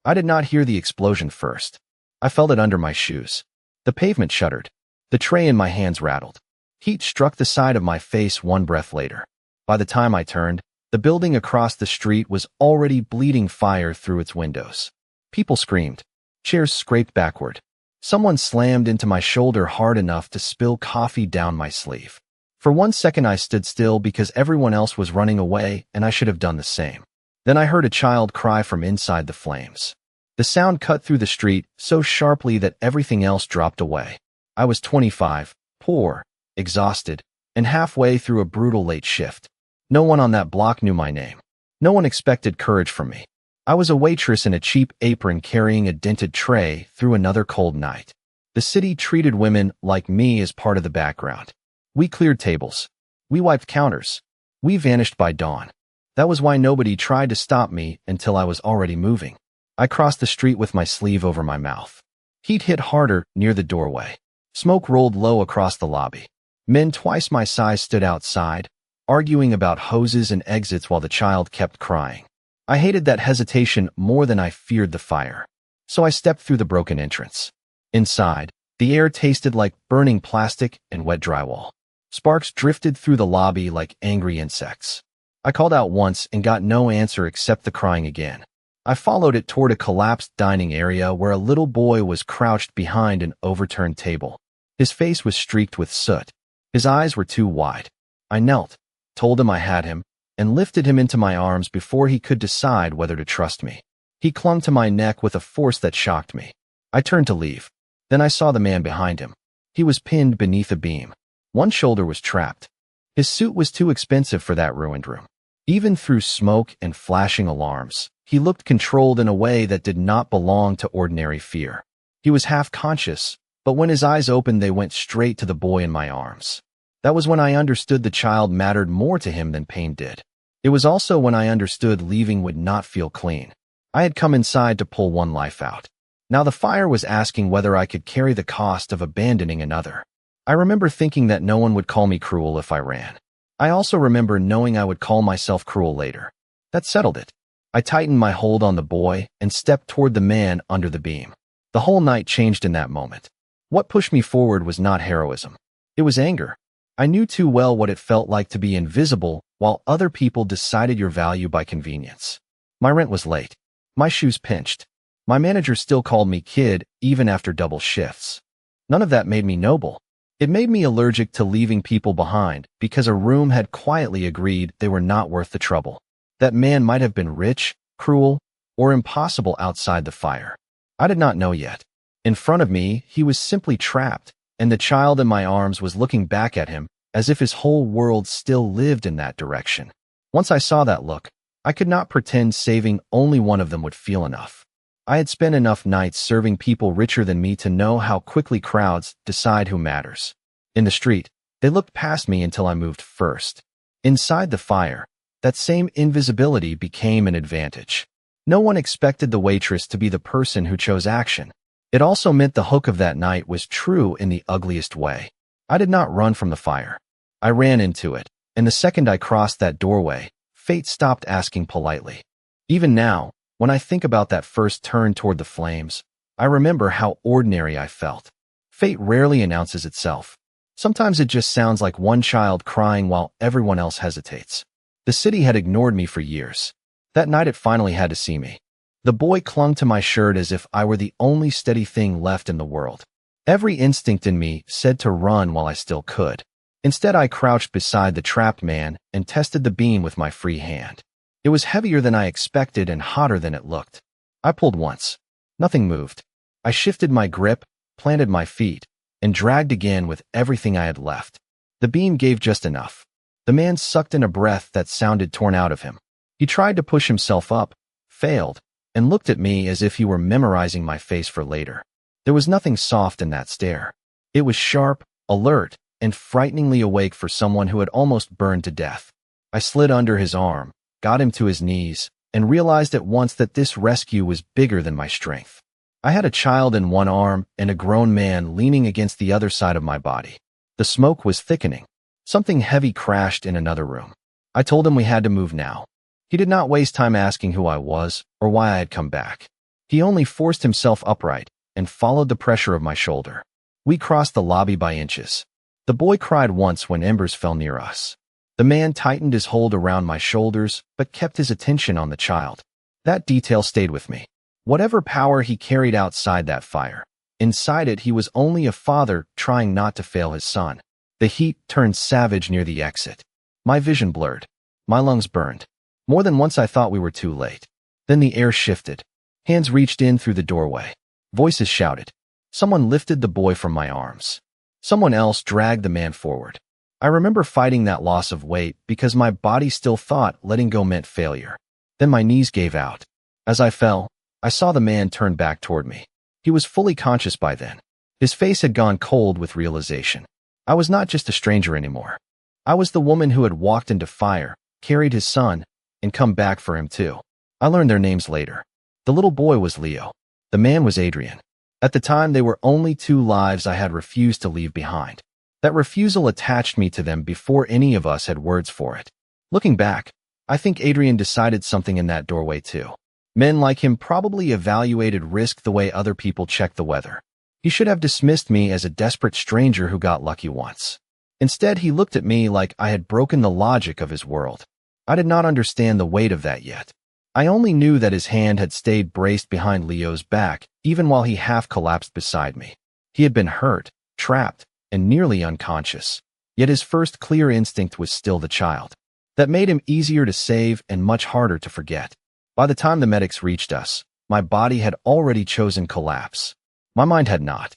I did not hear the explosion first. I felt it under my shoes. The pavement shuddered. The tray in my hands rattled. Heat struck the side of my face one breath later. By the time I turned, the building across the street was already bleeding fire through its windows. People screamed. Chairs scraped backward. Someone slammed into my shoulder hard enough to spill coffee down my sleeve. For 1 second I stood still because everyone else was running away and I should have done the same. Then I heard a child cry from inside the flames. The sound cut through the street so sharply that everything else dropped away. I was 25, poor, exhausted, and halfway through a brutal late shift. No one on that block knew my name. No one expected courage from me. I was a waitress in a cheap apron carrying a dented tray through another cold night. The city treated women like me as part of the background. We cleared tables. We wiped counters. We vanished by dawn. That was why nobody tried to stop me until I was already moving. I crossed the street with my sleeve over my mouth. Heat hit harder near the doorway. Smoke rolled low across the lobby. Men twice my size stood outside, arguing about hoses and exits while the child kept crying. I hated that hesitation more than I feared the fire. So I stepped through the broken entrance. Inside, the air tasted like burning plastic and wet drywall. Sparks drifted through the lobby like angry insects. I called out once and got no answer except the crying again. I followed it toward a collapsed dining area where a little boy was crouched behind an overturned table. His face was streaked with soot. His eyes were too wide. I knelt, told him I had him, and lifted him into my arms before he could decide whether to trust me. He clung to my neck with a force that shocked me. I turned to leave. Then I saw the man behind him. He was pinned beneath a beam. One shoulder was trapped. His suit was too expensive for that ruined room. Even through smoke and flashing alarms, he looked controlled in a way that did not belong to ordinary fear. He was half conscious, but when his eyes opened, they went straight to the boy in my arms. That was when I understood the child mattered more to him than pain did. It was also when I understood leaving would not feel clean. I had come inside to pull one life out. Now the fire was asking whether I could carry the cost of abandoning another. I remember thinking that no one would call me cruel if I ran. I also remember knowing I would call myself cruel later. That settled it. I tightened my hold on the boy and stepped toward the man under the beam. The whole night changed in that moment. What pushed me forward was not heroism. It was anger. I knew too well what it felt like to be invisible while other people decided your value by convenience. My rent was late. My shoes pinched. My manager still called me kid even after double shifts. None of that made me noble. It made me allergic to leaving people behind because a room had quietly agreed they were not worth the trouble. That man might have been rich, cruel, or impossible outside the fire. I did not know yet. In front of me, he was simply trapped, and the child in my arms was looking back at him as if his whole world still lived in that direction. Once I saw that look, I could not pretend saving only one of them would feel enough. I had spent enough nights serving people richer than me to know how quickly crowds decide who matters. In the street, they looked past me until I moved first. Inside the fire, that same invisibility became an advantage. No one expected the waitress to be the person who chose action. It also meant the hook of that night was true in the ugliest way. I did not run from the fire. I ran into it, and the second I crossed that doorway, fate stopped asking politely. Even now, when I think about that first turn toward the flames, I remember how ordinary I felt. Fate rarely announces itself. Sometimes it just sounds like one child crying while everyone else hesitates. The city had ignored me for years. That night it finally had to see me. The boy clung to my shirt as if I were the only steady thing left in the world. Every instinct in me said to run while I still could. Instead, I crouched beside the trapped man and tested the beam with my free hand. It was heavier than I expected and hotter than it looked. I pulled once. Nothing moved. I shifted my grip, planted my feet, and dragged again with everything I had left. The beam gave just enough. The man sucked in a breath that sounded torn out of him. He tried to push himself up, failed, and looked at me as if he were memorizing my face for later. There was nothing soft in that stare. It was sharp, alert, and frighteningly awake for someone who had almost burned to death. I slid under his arm, got him to his knees, and realized at once that this rescue was bigger than my strength. I had a child in one arm and a grown man leaning against the other side of my body. The smoke was thickening. Something heavy crashed in another room. I told him we had to move now. He did not waste time asking who I was or why I had come back. He only forced himself upright and followed the pressure of my shoulder. We crossed the lobby by inches. The boy cried once when embers fell near us. The man tightened his hold around my shoulders but kept his attention on the child. That detail stayed with me. Whatever power he carried outside that fire, inside it he was only a father trying not to fail his son. The heat turned savage near the exit. My vision blurred. My lungs burned. More than once I thought we were too late. Then the air shifted. Hands reached in through the doorway. Voices shouted. Someone lifted the boy from my arms. Someone else dragged the man forward. I remember fighting that loss of weight because my body still thought letting go meant failure. Then my knees gave out. As I fell, I saw the man turn back toward me. He was fully conscious by then. His face had gone cold with realization. I was not just a stranger anymore. I was the woman who had walked into fire, carried his son, and come back for him too. I learned their names later. The little boy was Leo. The man was Adrian. At the time, they were only two lives I had refused to leave behind. That refusal attached me to them before any of us had words for it. Looking back, I think Adrian decided something in that doorway too. Men like him probably evaluated risk the way other people check the weather. He should have dismissed me as a desperate stranger who got lucky once. Instead, he looked at me like I had broken the logic of his world. I did not understand the weight of that yet. I only knew that his hand had stayed braced behind Leo's back, even while he half collapsed beside me. He had been hurt, trapped, and nearly unconscious. Yet his first clear instinct was still the child. That made him easier to save and much harder to forget. By the time the medics reached us, my body had already chosen collapse. My mind had not.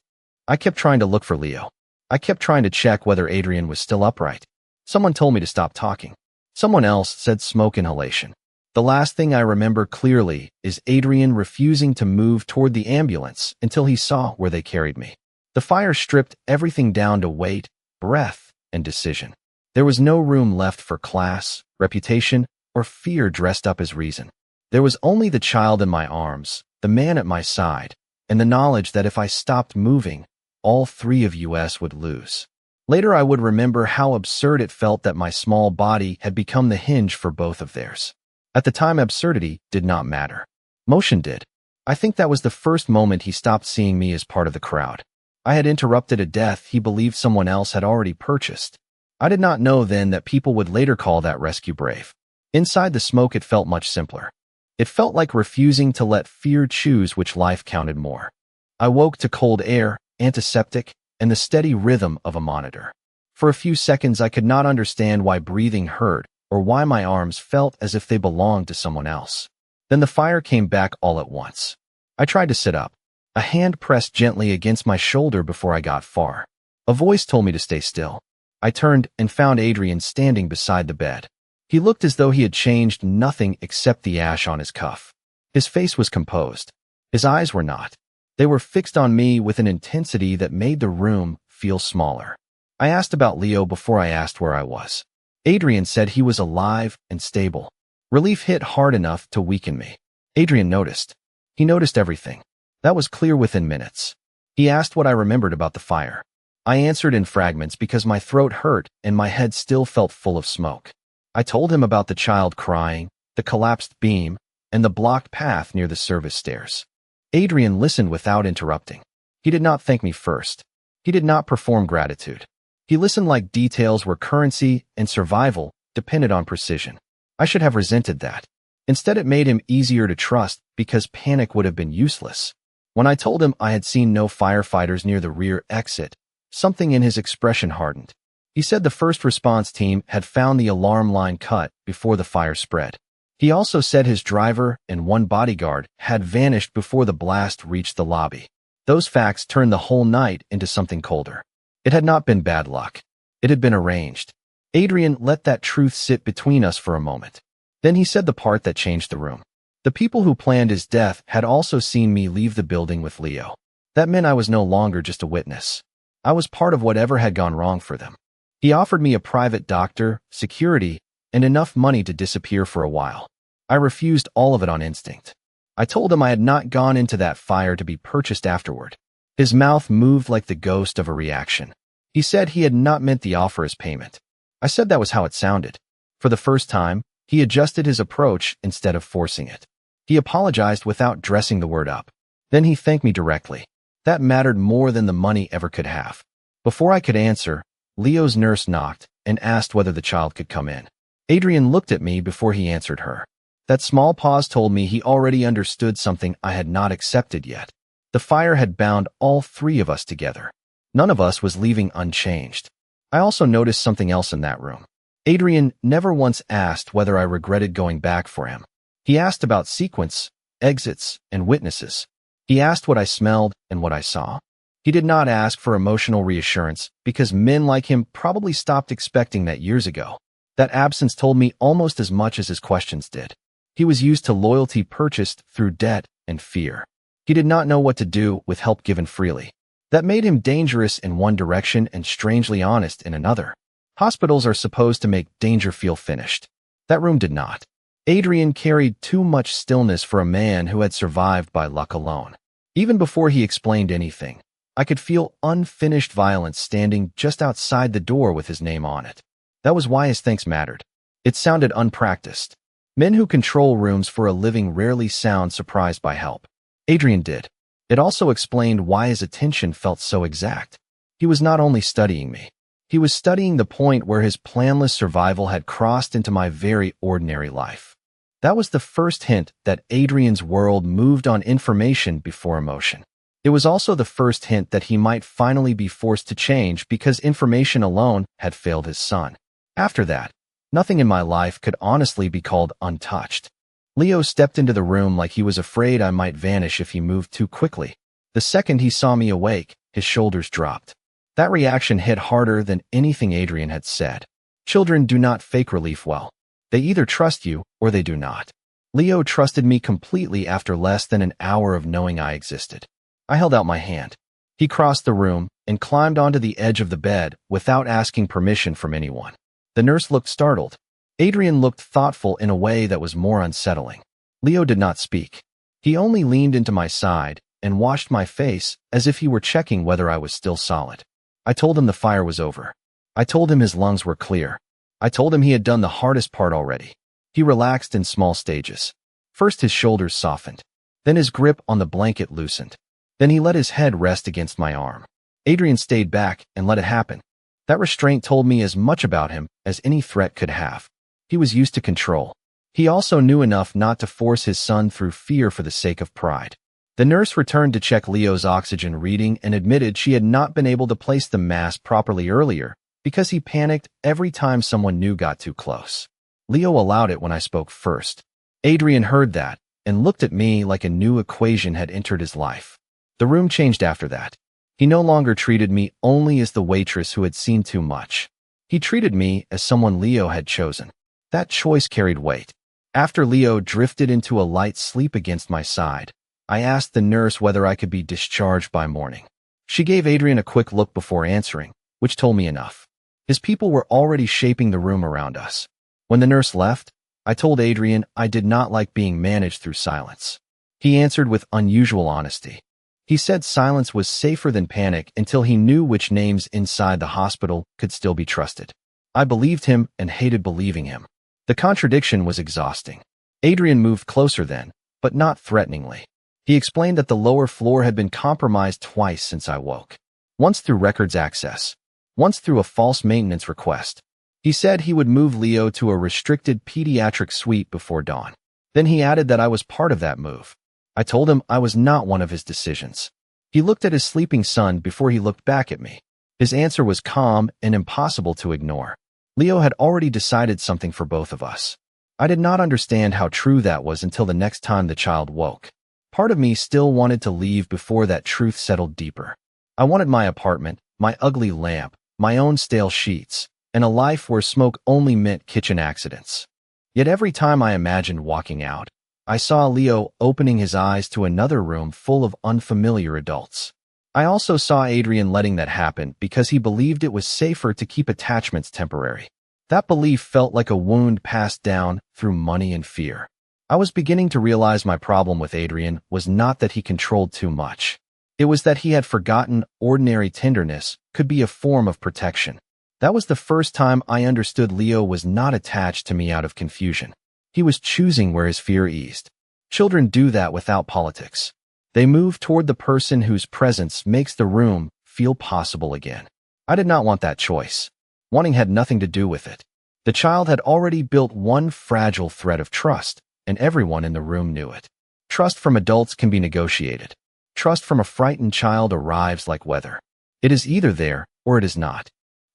I kept trying to look for Leo. I kept trying to check whether Adrian was still upright. Someone told me to stop talking. Someone else said smoke inhalation. The last thing I remember clearly is Adrian refusing to move toward the ambulance until he saw where they carried me. The fire stripped everything down to weight, breath, and decision. There was no room left for class, reputation, or fear dressed up as reason. There was only the child in my arms, the man at my side, and the knowledge that if I stopped moving, all three of us would lose. Later I would remember how absurd it felt that my small body had become the hinge for both of theirs. At the time, absurdity did not matter. Motion did. I think that was the first moment he stopped seeing me as part of the crowd. I had interrupted a death he believed someone else had already purchased. I did not know then that people would later call that rescue brave. Inside the smoke, it felt much simpler. It felt like refusing to let fear choose which life counted more. I woke to cold air, antiseptic, and the steady rhythm of a monitor. For a few seconds, I could not understand why breathing hurt or why my arms felt as if they belonged to someone else. Then the fire came back all at once. I tried to sit up. A hand pressed gently against my shoulder before I got far. A voice told me to stay still. I turned and found Adrian standing beside the bed. He looked as though he had changed nothing except the ash on his cuff. His face was composed. His eyes were not. They were fixed on me with an intensity that made the room feel smaller. I asked about Leo before I asked where I was. Adrian said he was alive and stable. Relief hit hard enough to weaken me. Adrian noticed. He noticed everything. That was clear within minutes. He asked what I remembered about the fire. I answered in fragments because my throat hurt and my head still felt full of smoke. I told him about the child crying, the collapsed beam, and the blocked path near the service stairs. Adrian listened without interrupting. He did not thank me first. He did not perform gratitude. He listened like details where currency and survival depended on precision. I should have resented that. Instead, it made him easier to trust because panic would have been useless. When I told him I had seen no firefighters near the rear exit, something in his expression hardened. He said the first response team had found the alarm line cut before the fire spread. He also said his driver and one bodyguard had vanished before the blast reached the lobby. Those facts turned the whole night into something colder. It had not been bad luck. It had been arranged. Adrian let that truth sit between us for a moment. Then he said the part that changed the room. The people who planned his death had also seen me leave the building with Leo. That meant I was no longer just a witness. I was part of whatever had gone wrong for them. He offered me a private doctor, security, and enough money to disappear for a while. I refused all of it on instinct. I told him I had not gone into that fire to be purchased afterward. His mouth moved like the ghost of a reaction. He said he had not meant the offer as payment. I said that was how it sounded. For the first time, he adjusted his approach instead of forcing it. He apologized without dressing the word up. Then he thanked me directly. That mattered more than the money ever could have. Before I could answer, Leo's nurse knocked and asked whether the child could come in. Adrian looked at me before he answered her. That small pause told me he already understood something I had not accepted yet. The fire had bound all three of us together. None of us was leaving unchanged. I also noticed something else in that room. Adrian never once asked whether I regretted going back for him. He asked about sequence, exits, and witnesses. He asked what I smelled and what I saw. He did not ask for emotional reassurance because men like him probably stopped expecting that years ago. That absence told me almost as much as his questions did. He was used to loyalty purchased through debt and fear. He did not know what to do with help given freely. That made him dangerous in one direction and strangely honest in another. Hospitals are supposed to make danger feel finished. That room did not. Adrian carried too much stillness for a man who had survived by luck alone. Even before he explained anything, I could feel unfinished violence standing just outside the door with his name on it. That was why his thanks mattered. It sounded unpracticed. Men who control rooms for a living rarely sound surprised by help. Adrian did. It also explained why his attention felt so exact. He was not only studying me. He was studying the point where his planless survival had crossed into my very ordinary life. That was the first hint that Adrian's world moved on information before emotion. It was also the first hint that he might finally be forced to change because information alone had failed his son. After that, nothing in my life could honestly be called untouched. Leo stepped into the room like he was afraid I might vanish if he moved too quickly. The second he saw me awake, his shoulders dropped. That reaction hit harder than anything Adrian had said. Children do not fake relief well. They either trust you or they do not. Leo trusted me completely after less than an hour of knowing I existed. I held out my hand. He crossed the room and climbed onto the edge of the bed without asking permission from anyone. The nurse looked startled. Adrian looked thoughtful in a way that was more unsettling. Leo did not speak. He only leaned into my side and washed my face as if he were checking whether I was still solid. I told him the fire was over. I told him his lungs were clear. I told him he had done the hardest part already. He relaxed in small stages. First his shoulders softened. Then his grip on the blanket loosened. Then he let his head rest against my arm. Adrian stayed back and let it happen. That restraint told me as much about him as any threat could have. He was used to control. He also knew enough not to force his son through fear for the sake of pride. The nurse returned to check Leo's oxygen reading and admitted she had not been able to place the mask properly earlier because he panicked every time someone new got too close. Leo allowed it when I spoke first. Adrian heard that and looked at me like a new equation had entered his life. The room changed after that. He no longer treated me only as the waitress who had seen too much. He treated me as someone Leo had chosen. That choice carried weight. After Leo drifted into a light sleep against my side, I asked the nurse whether I could be discharged by morning. She gave Adrian a quick look before answering, which told me enough. His people were already shaping the room around us. When the nurse left, I told Adrian I did not like being managed through silence. He answered with unusual honesty. He said silence was safer than panic until he knew which names inside the hospital could still be trusted. I believed him and hated believing him. The contradiction was exhausting. Adrian moved closer then, but not threateningly. He explained that the lower floor had been compromised twice since I woke. Once through records access. Once through a false maintenance request. He said he would move Leo to a restricted pediatric suite before dawn. Then he added that I was part of that move. I told him I was not one of his decisions. He looked at his sleeping son before he looked back at me. His answer was calm and impossible to ignore. Leo had already decided something for both of us. I did not understand how true that was until the next time the child woke. Part of me still wanted to leave before that truth settled deeper. I wanted my apartment, my ugly lamp, my own stale sheets, and a life where smoke only meant kitchen accidents. Yet every time I imagined walking out, I saw Leo opening his eyes to another room full of unfamiliar adults. I also saw Adrian letting that happen because he believed it was safer to keep attachments temporary. That belief felt like a wound passed down through money and fear. I was beginning to realize my problem with Adrian was not that he controlled too much. It was that he had forgotten ordinary tenderness could be a form of protection. That was the first time I understood Leo was not attached to me out of confusion. He was choosing where his fear eased. Children do that without politics. They move toward the person whose presence makes the room feel possible again. I did not want that choice. Wanting had nothing to do with it. The child had already built one fragile thread of trust, and everyone in the room knew it. Trust from adults can be negotiated. Trust from a frightened child arrives like weather. It is either there or it is not.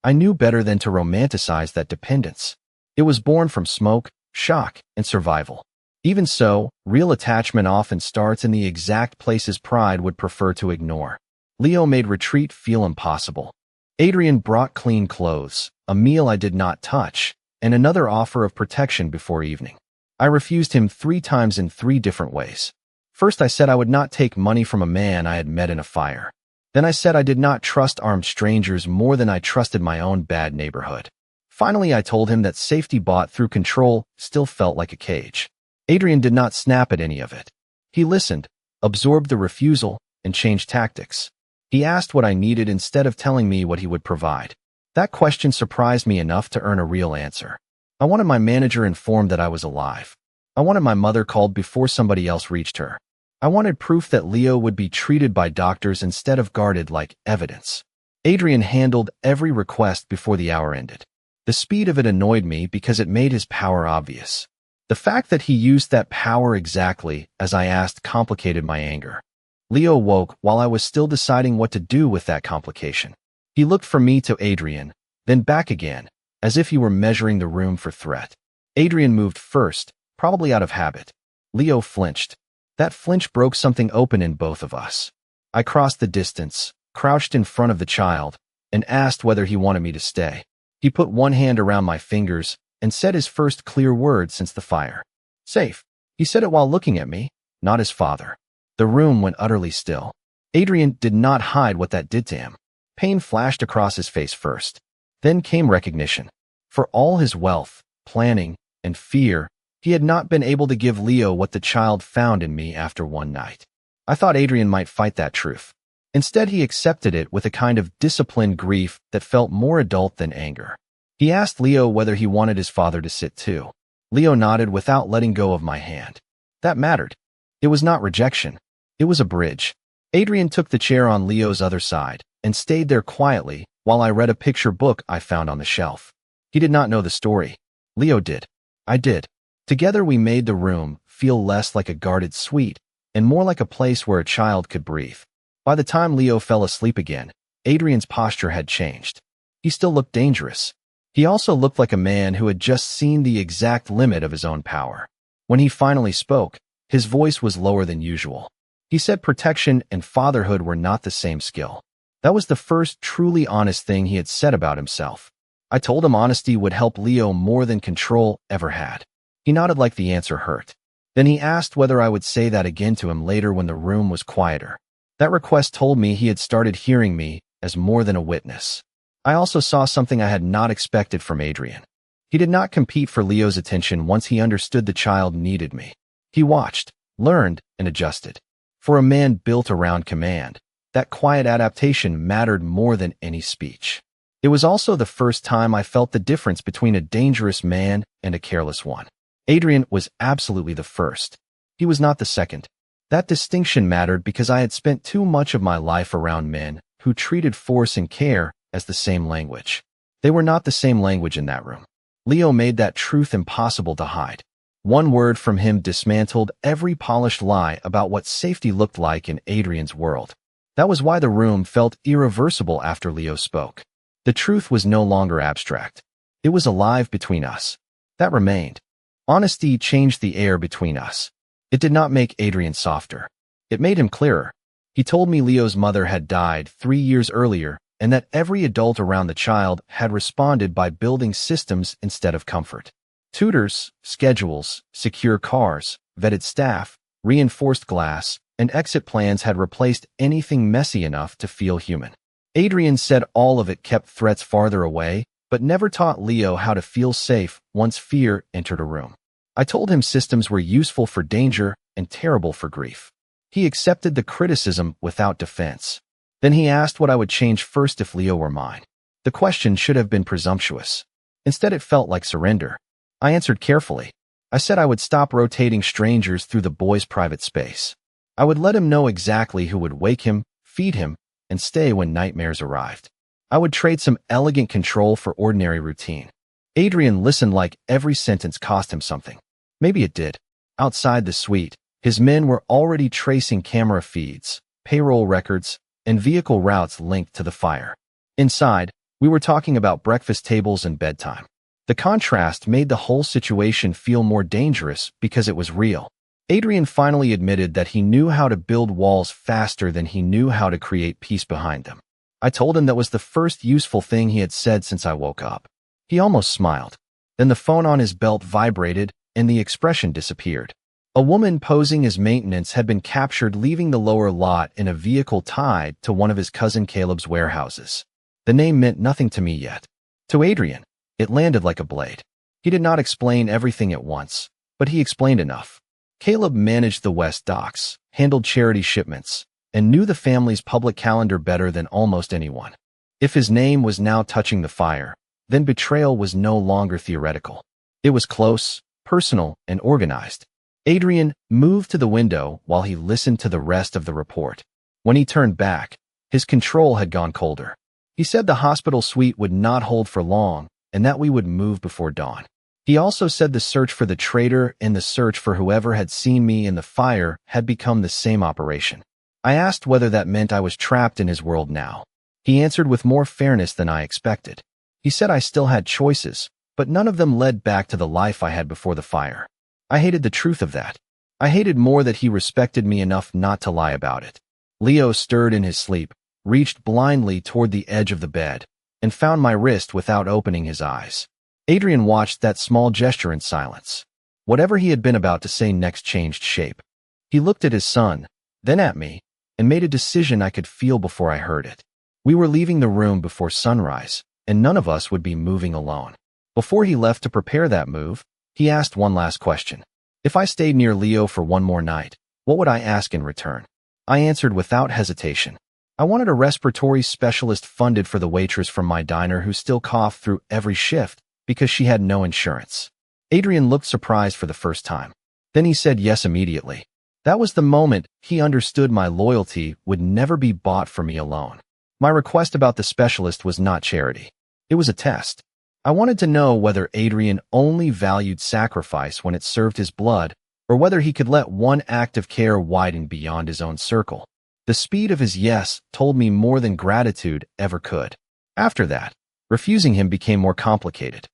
I knew better than to romanticize that dependence. It was born from smoke, shock, and survival. Even so, real attachment often starts in the exact places pride would prefer to ignore. Leo made retreat feel impossible. Adrian brought clean clothes, a meal I did not touch, and another offer of protection before evening. I refused him 3 times in 3 different ways. First, I said I would not take money from a man I had met in a fire. Then I said I did not trust armed strangers more than I trusted my own bad neighborhood. Finally, I told him that safety bought through control still felt like a cage. Adrian did not snap at any of it. He listened, absorbed the refusal, and changed tactics. He asked what I needed instead of telling me what he would provide. That question surprised me enough to earn a real answer. I wanted my manager informed that I was alive. I wanted my mother called before somebody else reached her. I wanted proof that Leo would be treated by doctors instead of guarded like evidence. Adrian handled every request before the hour ended. The speed of it annoyed me because it made his power obvious. The fact that he used that power exactly as I asked complicated my anger. Leo woke while I was still deciding what to do with that complication. He looked from me to Adrian, then back again, as if he were measuring the room for threat. Adrian moved first, probably out of habit. Leo flinched. That flinch broke something open in both of us. I crossed the distance, crouched in front of the child, and asked whether he wanted me to stay. He put one hand around my fingers and said his first clear word since the fire. Safe. He said it while looking at me, not his father. The room went utterly still. Adrian did not hide what that did to him. Pain flashed across his face first. Then came recognition. For all his wealth, planning, and fear, he had not been able to give Leo what the child found in me after one night. I thought Adrian might fight that truth. Instead, he accepted it with a kind of disciplined grief that felt more adult than anger. He asked Leo whether he wanted his father to sit too. Leo nodded without letting go of my hand. That mattered. It was not rejection. It was a bridge. Adrian took the chair on Leo's other side and stayed there quietly while I read a picture book I found on the shelf. He did not know the story. Leo did. I did. Together we made the room feel less like a guarded suite and more like a place where a child could breathe. By the time Leo fell asleep again, Adrian's posture had changed. He still looked dangerous. He also looked like a man who had just seen the exact limit of his own power. When he finally spoke, his voice was lower than usual. He said protection and fatherhood were not the same skill. That was the first truly honest thing he had said about himself. I told him honesty would help Leo more than control ever had. He nodded like the answer hurt. Then he asked whether I would say that again to him later when the room was quieter. That request told me he had started hearing me as more than a witness. I also saw something I had not expected from Adrian. He did not compete for Leo's attention once he understood the child needed me. He watched, learned, and adjusted. For a man built around command, that quiet adaptation mattered more than any speech. It was also the first time I felt the difference between a dangerous man and a careless one. Adrian was absolutely the first. He was not the second. That distinction mattered because I had spent too much of my life around men who treated force and care as the same language. They were not the same language in that room. Leo made that truth impossible to hide. One word from him dismantled every polished lie about what safety looked like in Adrian's world. That was why the room felt irreversible after Leo spoke. The truth was no longer abstract. It was alive between us. That remained. Honesty changed the air between us. It did not make Adrian softer. It made him clearer. He told me Leo's mother had died 3 years earlier and that every adult around the child had responded by building systems instead of comfort. Tutors, schedules, secure cars, vetted staff, reinforced glass, and exit plans had replaced anything messy enough to feel human. Adrian said all of it kept threats farther away, but never taught Leo how to feel safe once fear entered a room. I told him systems were useful for danger and terrible for grief. He accepted the criticism without defense. Then he asked what I would change first if Leo were mine. The question should have been presumptuous. Instead, it felt like surrender. I answered carefully. I said I would stop rotating strangers through the boy's private space. I would let him know exactly who would wake him, feed him, and stay when nightmares arrived. I would trade some elegant control for ordinary routine. Adrian listened like every sentence cost him something. Maybe it did. Outside the suite, his men were already tracing camera feeds, payroll records, and vehicle routes linked to the fire. Inside, we were talking about breakfast tables and bedtime. The contrast made the whole situation feel more dangerous because it was real. Adrian finally admitted that he knew how to build walls faster than he knew how to create peace behind them. I told him that was the first useful thing he had said since I woke up. He almost smiled. Then the phone on his belt vibrated, and the expression disappeared. A woman posing as maintenance had been captured leaving the lower lot in a vehicle tied to one of his cousin Caleb's warehouses. The name meant nothing to me yet. To Adrian, it landed like a blade. He did not explain everything at once, but he explained enough. Caleb managed the West Docks, handled charity shipments, and knew the family's public calendar better than almost anyone. If his name was now touching the fire, then betrayal was no longer theoretical. It was close, personal, and organized. Adrian moved to the window while he listened to the rest of the report. When he turned back, his control had gone colder. He said the hospital suite would not hold for long and that we would move before dawn. He also said the search for the traitor and the search for whoever had seen me in the fire had become the same operation. I asked whether that meant I was trapped in his world now. He answered with more fairness than I expected. He said I still had choices, but none of them led back to the life I had before the fire. I hated the truth of that. I hated more that he respected me enough not to lie about it. Leo stirred in his sleep, reached blindly toward the edge of the bed, and found my wrist without opening his eyes. Adrian watched that small gesture in silence. Whatever he had been about to say next changed shape. He looked at his son, then at me, and made a decision I could feel before I heard it. We were leaving the room before sunrise, and none of us would be moving alone. Before he left to prepare that move, he asked one last question. If I stayed near Leo for one more night, what would I ask in return? I answered without hesitation. I wanted a respiratory specialist funded for the waitress from my diner who still coughed through every shift because she had no insurance. Adrian looked surprised for the first time. Then he said yes immediately. That was the moment he understood my loyalty would never be bought for me alone. My request about the specialist was not charity. It was a test. I wanted to know whether Adrian only valued sacrifice when it served his blood, or whether he could let one act of care widen beyond his own circle. The speed of his yes told me more than gratitude ever could. After that, refusing him became more complicated.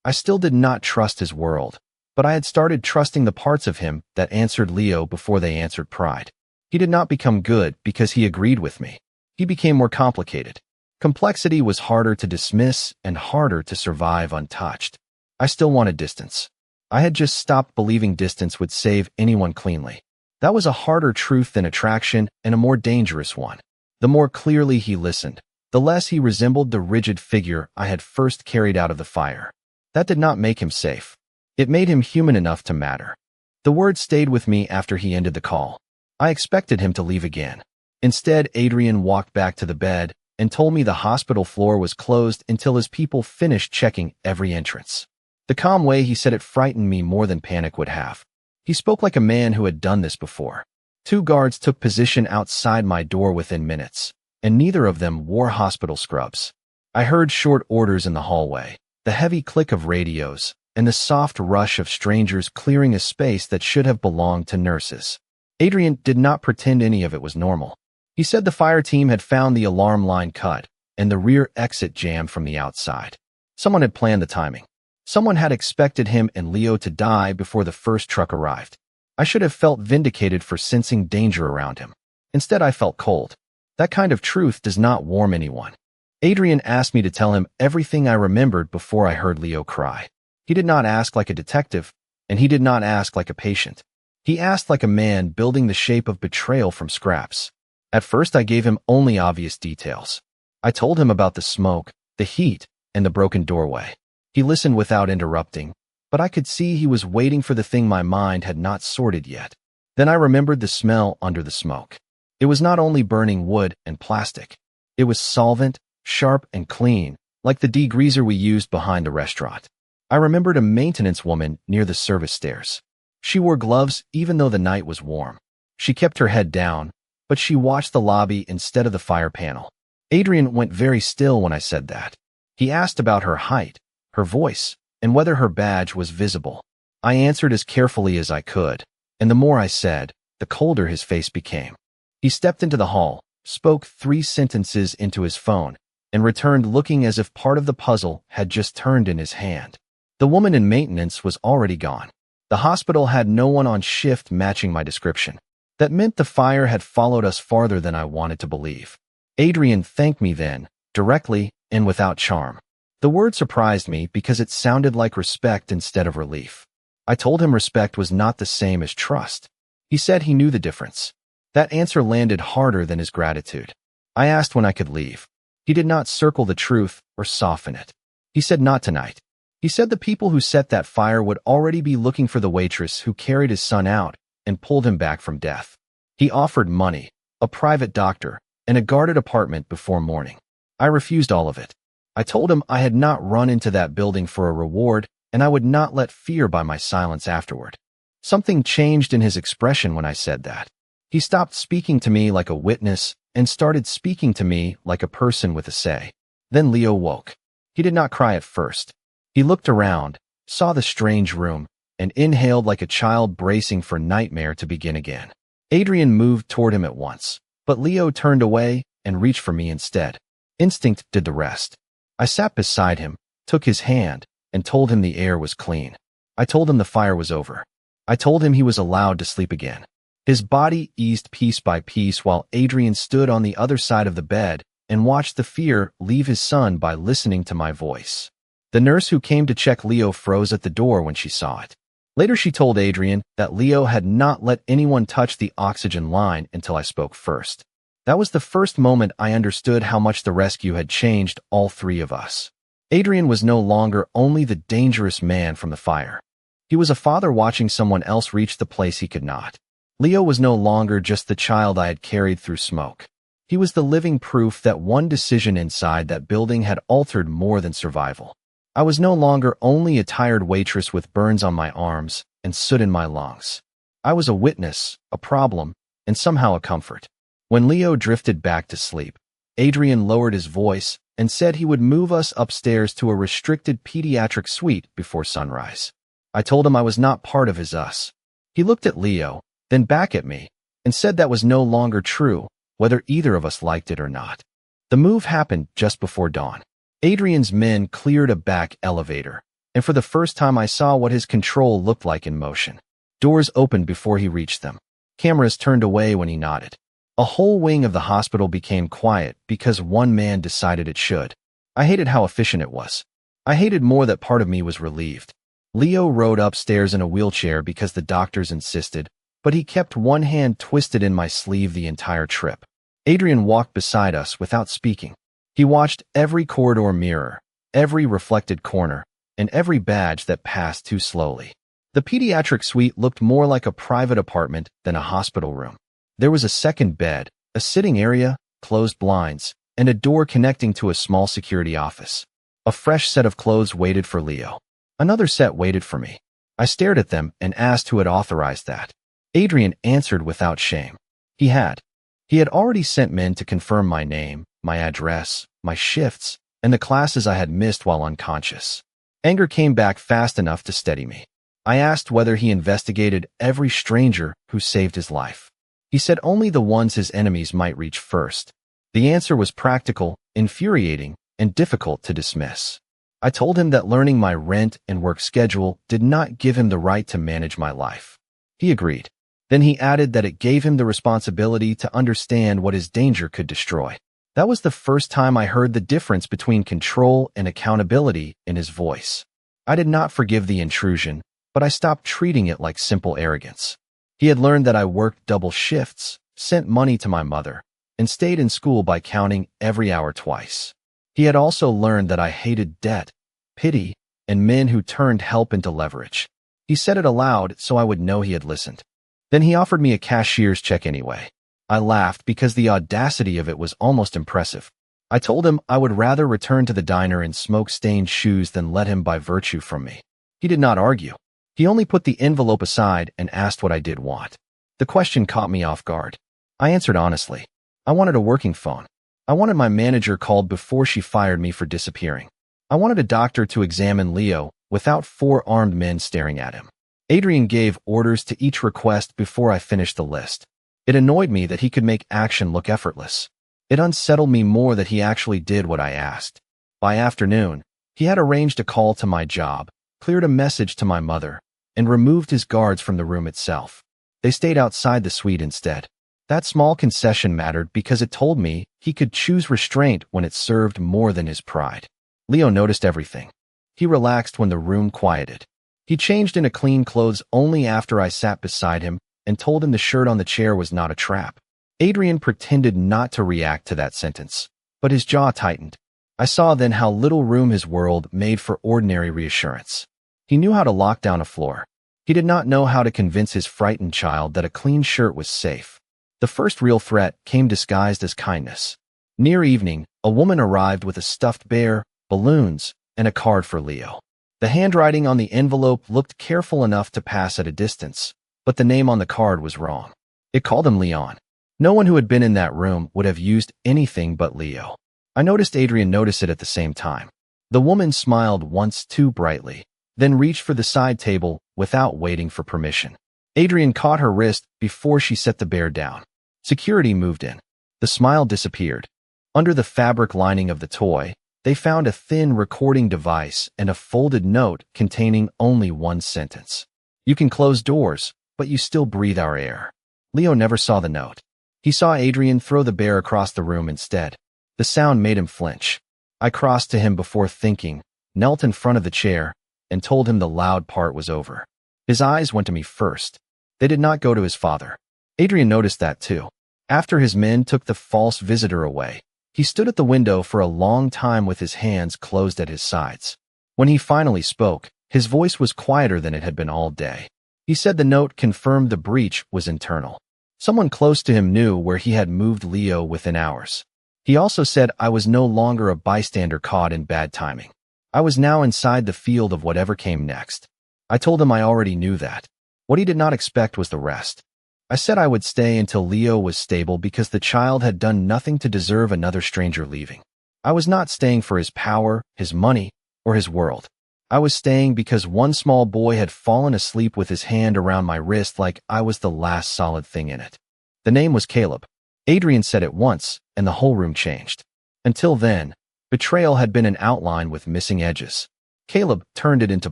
I still did not trust his world, but I had started trusting the parts of him that answered Leo before they answered pride. He did not become good because he agreed with me. He became more complicated. Complexity was harder to dismiss and harder to survive untouched. I still wanted distance. I had just stopped believing distance would save anyone cleanly. That was a harder truth than attraction and a more dangerous one. The more clearly he listened, the less he resembled the rigid figure I had first carried out of the fire. That did not make him safe. It made him human enough to matter. The word stayed with me after he ended the call. I expected him to leave again. Instead, Adrian walked back to the bed and told me the hospital floor was closed until his people finished checking every entrance. The calm way he said it frightened me more than panic would have. He spoke like a man who had done this before. 2 guards took position outside my door within minutes, and neither of them wore hospital scrubs. I heard short orders in the hallway, the heavy click of radios, and the soft rush of strangers clearing a space that should have belonged to nurses. Adrian did not pretend any of it was normal. He said the fire team had found the alarm line cut and the rear exit jammed from the outside. Someone had planned the timing. Someone had expected him and Leo to die before the first truck arrived. I should have felt vindicated for sensing danger around him. Instead, I felt cold. That kind of truth does not warm anyone. Adrian asked me to tell him everything I remembered before I heard Leo cry. He did not ask like a detective, and he did not ask like a patient. He asked like a man building the shape of betrayal from scraps. At first, I gave him only obvious details. I told him about the smoke, the heat, and the broken doorway. He listened without interrupting, but I could see he was waiting for the thing my mind had not sorted yet. Then I remembered the smell under the smoke. It was not only burning wood and plastic. It was solvent, sharp and clean, like the degreaser we used behind the restaurant. I remembered a maintenance woman near the service stairs. She wore gloves even though the night was warm. She kept her head down, but she watched the lobby instead of the fire panel. Adrian went very still when I said that. He asked about her height, her voice, and whether her badge was visible. I answered as carefully as I could, and the more I said, the colder his face became. He stepped into the hall, spoke 3 sentences into his phone, and returned looking as if part of the puzzle had just turned in his hand. The woman in maintenance was already gone. The hospital had no one on shift matching my description. That meant the fire had followed us farther than I wanted to believe. Adrian thanked me then, directly and without charm. The word surprised me because it sounded like respect instead of relief. I told him respect was not the same as trust. He said he knew the difference. That answer landed harder than his gratitude. I asked when I could leave. He did not circle the truth or soften it. He said not tonight. He said the people who set that fire would already be looking for the waitress who carried his son out and pulled him back from death. He offered money, a private doctor, and a guarded apartment before morning. I refused all of it. I told him I had not run into that building for a reward, and I would not let fear by my silence afterward. Something changed in his expression when I said that. He stopped speaking to me like a witness and started speaking to me like a person with a say. Then Leo woke. He did not cry at first. He looked around, saw the strange room, and inhaled like a child bracing for nightmare to begin again. Adrian moved toward him at once, but Leo turned away and reached for me instead. Instinct did the rest. I sat beside him, took his hand, and told him the air was clean. I told him the fire was over. I told him he was allowed to sleep again. His body eased piece by piece while Adrian stood on the other side of the bed and watched the fear leave his son by listening to my voice. The nurse who came to check Leo froze at the door when she saw it. Later she told Adrian that Leo had not let anyone touch the oxygen line until I spoke first. That was the first moment I understood how much the rescue had changed all 3 of us. Adrian was no longer only the dangerous man from the fire. He was a father watching someone else reach the place he could not. Leo was no longer just the child I had carried through smoke. He was the living proof that one decision inside that building had altered more than survival. I was no longer only a tired waitress with burns on my arms and soot in my lungs. I was a witness, a problem, and somehow a comfort. When Leo drifted back to sleep, Adrian lowered his voice and said he would move us upstairs to a restricted pediatric suite before sunrise. I told him I was not part of his us. He looked at Leo, then back at me, and said that was no longer true, whether either of us liked it or not. The move happened just before dawn. Adrian's men cleared a back elevator, and for the first time I saw what his control looked like in motion. Doors opened before he reached them. Cameras turned away when he nodded. A whole wing of the hospital became quiet because one man decided it should. I hated how efficient it was. I hated more that part of me was relieved. Leo rode upstairs in a wheelchair because the doctors insisted, but he kept one hand twisted in my sleeve the entire trip. Adrian walked beside us without speaking. He watched every corridor mirror, every reflected corner, and every badge that passed too slowly. The pediatric suite looked more like a private apartment than a hospital room. There was a second bed, a sitting area, closed blinds, and a door connecting to a small security office. A fresh set of clothes waited for Leo. Another set waited for me. I stared at them and asked who had authorized that. Adrian answered without shame. He had. He had already sent men to confirm my name, my address, my shifts, and the classes I had missed while unconscious. Anger came back fast enough to steady me. I asked whether he investigated every stranger who saved his life. He said only the ones his enemies might reach first. The answer was practical, infuriating, and difficult to dismiss. I told him that learning my rent and work schedule did not give him the right to manage my life. He agreed. Then he added that it gave him the responsibility to understand what his danger could destroy. That was the first time I heard the difference between control and accountability in his voice. I did not forgive the intrusion, but I stopped treating it like simple arrogance. He had learned that I worked double shifts, sent money to my mother, and stayed in school by counting every hour twice. He had also learned that I hated debt, pity, and men who turned help into leverage. He said it aloud so I would know he had listened. Then he offered me a cashier's check anyway. I laughed because the audacity of it was almost impressive. I told him I would rather return to the diner in smoke-stained shoes than let him buy virtue from me. He did not argue. He only put the envelope aside and asked what I did want. The question caught me off guard. I answered honestly. I wanted a working phone. I wanted my manager called before she fired me for disappearing. I wanted a doctor to examine Leo without 4 armed men staring at him. Adrian gave orders to each request before I finished the list. It annoyed me that he could make action look effortless. It unsettled me more that he actually did what I asked. By afternoon, he had arranged a call to my job, cleared a message to my mother, and removed his guards from the room itself. They stayed outside the suite instead. That small concession mattered because it told me he could choose restraint when it served more than his pride. Leo noticed everything. He relaxed when the room quieted. He changed into clean clothes only after I sat beside him and told him the shirt on the chair was not a trap. Adrian pretended not to react to that sentence, but his jaw tightened. I saw then how little room his world made for ordinary reassurance. He knew how to lock down a floor. He did not know how to convince his frightened child that a clean shirt was safe. The first real threat came disguised as kindness. Near evening, a woman arrived with a stuffed bear, balloons, and a card for Leo. The handwriting on the envelope looked careful enough to pass at a distance, but the name on the card was wrong. It called him Leon. No one who had been in that room would have used anything but Leo. I noticed Adrian notice it at the same time. The woman smiled once too brightly, then reached for the side table without waiting for permission. Adrian caught her wrist before she set the bear down. Security moved in. The smile disappeared. Under the fabric lining of the toy, they found a thin recording device and a folded note containing only one sentence. "You can close doors, but you still breathe our air." Leo never saw the note. He saw Adrian throw the bear across the room instead. The sound made him flinch. I crossed to him before thinking, knelt in front of the chair, and told him the loud part was over. His eyes went to me first. They did not go to his father. Adrian noticed that too. After his men took the false visitor away, he stood at the window for a long time with his hands closed at his sides. When he finally spoke, his voice was quieter than it had been all day. He said the note confirmed the breach was internal. Someone close to him knew where he had moved Leo within hours. He also said I was no longer a bystander caught in bad timing. I was now inside the field of whatever came next. I told him I already knew that. What he did not expect was the rest. I said I would stay until Leo was stable because the child had done nothing to deserve another stranger leaving. I was not staying for his power, his money, or his world. I was staying because one small boy had fallen asleep with his hand around my wrist like I was the last solid thing in it. The name was Caleb. Adrian said it once, and the whole room changed. Until then, betrayal had been an outline with missing edges. Caleb turned it into